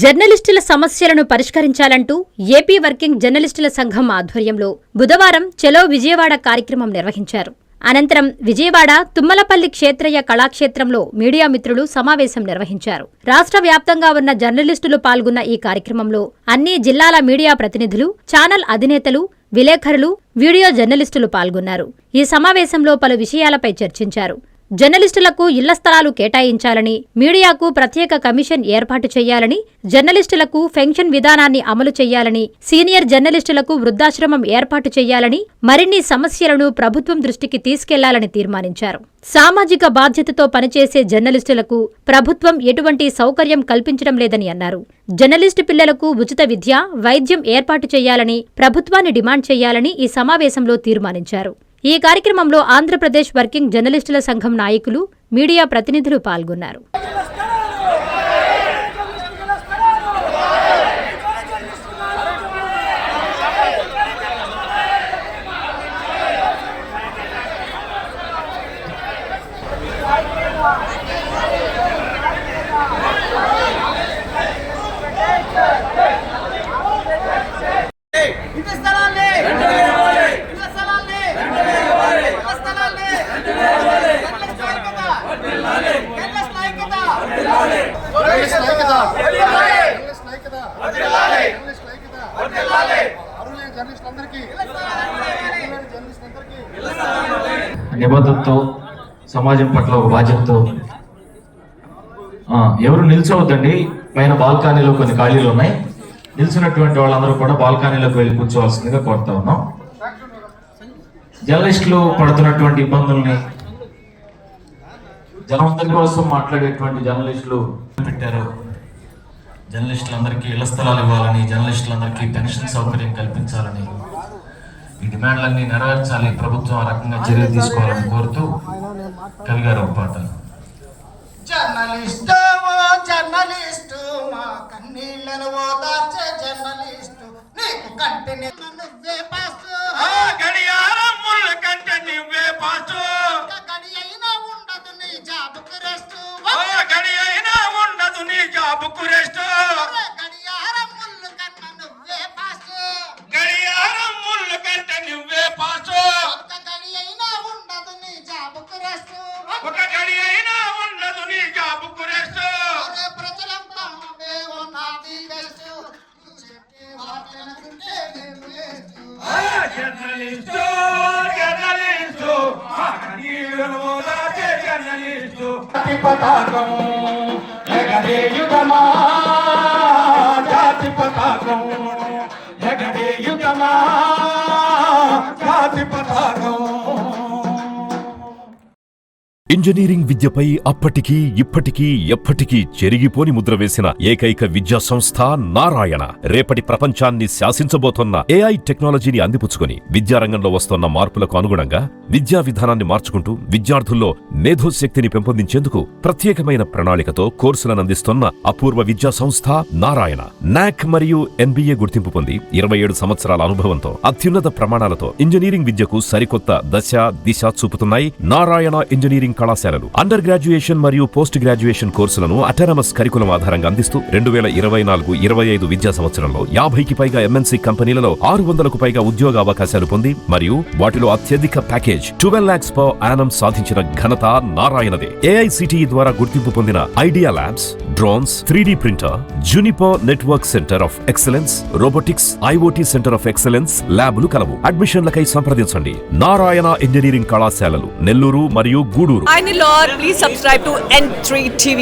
జర్నలిస్టుల సమస్యలను పరిష్కరించాలంటూ AP working జర్నలిస్టుల సంఘం ఆధ్వర్యంలో బుధవారం చలో విజయవాడ కార్యక్రమం నిర్వహించారు. అనంతరం విజయవాడ తుమ్మలపల్లి క్షేత్రయ్య కళాక్షేత్రంలో మీడియా మిత్రులు సమావేశం నిర్వహించారు. రాష్ట్ర వ్యాప్తంగా ఉన్న జర్నలిస్టులు పాల్గొన్న ఈ కార్యక్రమంలో అన్ని జిల్లాల మీడియా ప్రతినిధులు, ఛానల్ అధినేతలు, విలేకరులు, వీడియో జర్నలిస్టులు పాల్గొన్నారు. ఈ సమావేశంలో పలు విషయాలపై చర్చించారు. జర్నలిస్టులకు ఇళ్ల స్థలాలు కేటాయించాలని, మీడియాకు ప్రత్యేక కమిషన్ ఏర్పాటు చేయాలని, జర్నలిస్టులకు పెన్షన్ విధానాన్ని అమలు చేయాలని, సీనియర్ జర్నలిస్టులకు వృద్ధాశ్రమం ఏర్పాటు చేయాలని, మరిన్ని సమస్యలను ప్రభుత్వం దృష్టికి తీసుకెళ్లాలని తీర్మానించారు. సామాజిక బాధ్యతతో పనిచేసే జర్నలిస్టులకు ప్రభుత్వం ఎటువంటి సౌకర్యం కల్పించడం లేదని అన్నారు. జర్నలిస్టు పిల్లలకు ఉచిత విద్య, వైద్యం ఏర్పాటు చేయాలని ప్రభుత్వాన్ని డిమాండ్ చేయాలని ఈ సమావేశంలో తీర్మానించారు. ఈ కార్యక్రమంలో ఆంధ్రప్రదేశ్ వర్కింగ్ జర్నలిస్టుల సంఘం నాయకులు, మీడియా ప్రతినిధులు పాల్గొన్నారు. నిబద్ధతతో, సమాజం పట్ల ఒక బాధ్యతతో ఎవరు నిల్చోవద్దండి. పైన బాల్కనీలో కొన్ని ఖాళీలు ఉన్నాయి. నిల్చున్నటువంటి వాళ్ళందరూ కూడా బాల్కనీలోకి వెళ్ళి కూర్చోవలసిందిగా కోరుతా ఉన్నాం. జర్నలిస్టులు పడుతున్నటువంటి ఇబ్బందుల్ని జనందరి కోసం మాట్లాడేటువంటి జర్నలిస్టులు పెట్టారు. జర్నలిస్టులందరికీ ఇళ్ల స్థలాలు ఇవ్వాలని, జర్నలిస్టులందరికీ పెన్షన్ సౌకర్యం కల్పించాలని, ఈ డిమాండ్లన్నీ నెరవేర్చాలి, ప్రభుత్వం ఆ రకంగా చర్యలు తీసుకోవాలని కోరుతూ కవి గారు ఒక పాట. జర్నలిస్టు జర్నలిస్టు మా కన్నీళ్లను ఓదార్చే జర్నలిస్టు, నీకు కంటిని నువ్వే పాసు, గడియారం ముళ్ళ కంటే నువ్వే పాసు, గడి అయినా ఉండదు నీ జాబుకు రెస్టు, గడి అయినా ఉండదు నీ జాబుకు రెస్టు, గడియారం ముళ్ళు కన్న నువ్వే పాసు, గడియారం ముళ్ళ కంటే నువ్వే పాసు, ఒక్క గడి అయినా ఉండదు నీ జాబుకు రెస్టు, ఒక గడి అయినా ఉండదు నీ జాబుకు రెస్టు, ప్రజలంతా ఉన్నది బెస్టు, చెప్పే వాటినకుంటే వేస్ట్. జర్నలిస్టు జర్నలిస్టు మా కన్నీళ్లను ఓదార్చే జర్నలిస్టు, జాతి పతాకం ఎగరేయుదమా, జాతి పతాకం ఎగరేయుదమా, జాతి పతాకం. ఇంజనీరింగ్ విద్యపై అప్పటికీ ఇప్పటికీ ఎప్పటికీ చెరిగిపోని ముద్ర వేసిన ఏకైక విద్యా సంస్థ నారాయణ రేపటి ప్రపంచాన్ని శాసించబోతోన్న ఏఐ టెక్నాలజీని అందిపుచ్చుకొని విద్యారంగంలో వస్తోన్న మార్పులకు అనుగుణంగా విద్యా విధానాన్ని మార్చుకుంటూ విద్యార్థుల్లో మేధోశక్తిని పెంపొందించేందుకు ప్రత్యేకమైన ప్రణాళికతో కోర్సులను అందిస్తున్న అపూర్వ విద్యా సంస్థ నారాయణ. నాక్ మరియు NBA గుర్తింపు పొంది 27 సంవత్సరాల అనుభవంతో అత్యున్నత ప్రమాణాలతో ఇంజనీరింగ్ విద్యకు సరికొత్త దశ దిశ చూపుతున్నాయి నారాయణ ఇంజనీరింగ్ కళాశాలలు. అండర్ గ్రాడ్యుయేషన్ మరియు పోస్ట్ గ్రాడ్యుయేషన్ కోర్సులను అటానమస్ కరికులం ఆధారంగా అందిస్తూ 2024-25 విద్యా సంవత్సరంలో 50కి పైగా MNC కంపెనీలలో 600కు పైగా ఉద్యోగ అవకాశాలు పొంది మరియు వాటిలో అత్యధిక ప్యాకేజ్ 12 lakhs per annum సాధించిన ఘనత నారాయణదే. AICTE ద్వారా గుర్తింపు పొందిన idea labs, drones, 3D printer, Juniper network centre of excellence, robotics, IoT centre of excellence ల్యాబులు కలవు. అడ్మిషన్లకై సంప్రదించండి. నారాయణ ఇంజనీరింగ్ కళాశాలలు, నెల్లూరు మరియు Gudur. Hi Nilor, please subscribe to N3 TV.